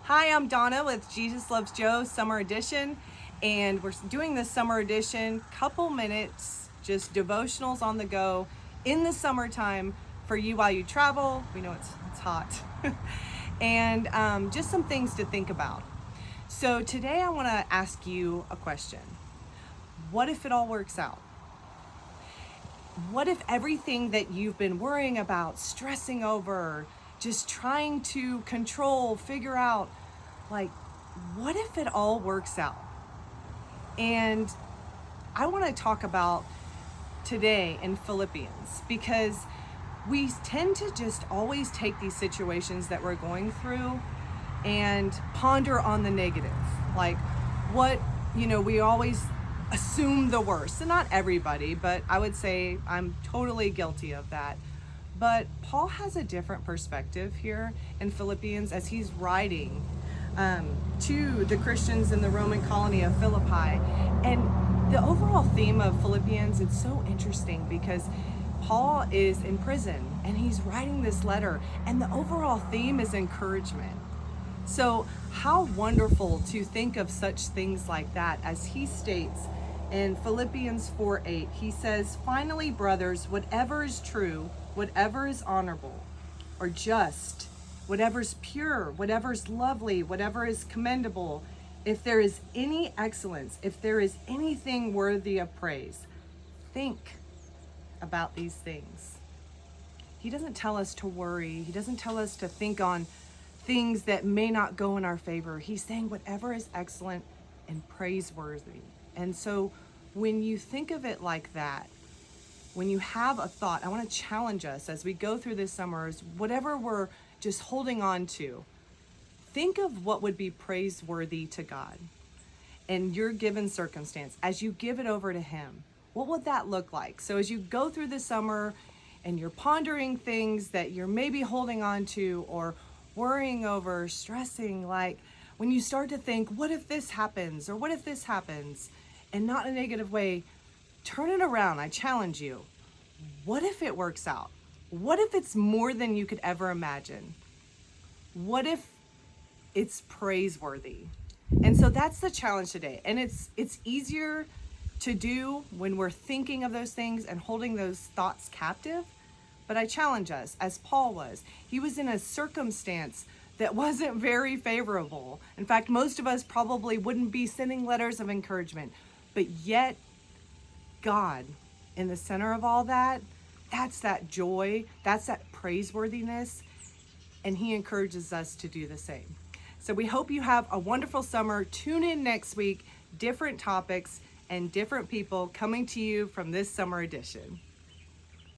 Hi, I'm Donna with Jesus Loves Joe Summer Edition, and we're doing this summer edition, couple minutes, just devotionals on the go in the summertime for you while you travel. We know it's hot, and just some things to think about. So today I want to ask you a question. What if it all works out? What if everything that you've been worrying about, stressing over, just trying to control, figure out, like, what if it all works out? And I want to talk about today in Philippians, because we tend to just always take these situations that we're going through and ponder on the negative. Like, we always assume the worst. And not everybody, but I would say I'm totally guilty of that. But Paul has a different perspective here in Philippians as he's writing to the Christians in the Roman colony of Philippi. And the overall theme of Philippians, it's so interesting because Paul is in prison and he's writing this letter, and the overall theme is encouragement. So how wonderful to think of such things like that, as he states in Philippians 4:8. He says, "Finally, brothers, whatever is true, whatever is honorable or just, whatever is pure, whatever is lovely, whatever is commendable, if there is any excellence, if there is anything worthy of praise, think about these things." He doesn't tell us to worry. He doesn't tell us to think on things that may not go in our favor. He's saying whatever is excellent and praiseworthy. And so when you think of it like that, when you have a thought, I want to challenge us as we go through this summer, is whatever we're just holding on to, think of what would be praiseworthy to God in your given circumstance. As you give it over to Him, what would that look like? So as you go through the summer and you're pondering things that you're maybe holding on to or worrying over, stressing, like when you start to think, what if this happens, or what if this happens, and not in a negative way, turn it around. I challenge you. What if it works out? What if it's more than you could ever imagine? What if it's praiseworthy? And so that's the challenge today. And it's easier to do when we're thinking of those things and holding those thoughts captive. But I challenge us, as Paul was. He was in a circumstance that wasn't very favorable. In fact, most of us probably wouldn't be sending letters of encouragement. But yet, God, in the center of all that, that's that joy, that's that praiseworthiness, and He encourages us to do the same. So we hope you have a wonderful summer. Tune in next week, different topics and different people coming to you from this summer edition.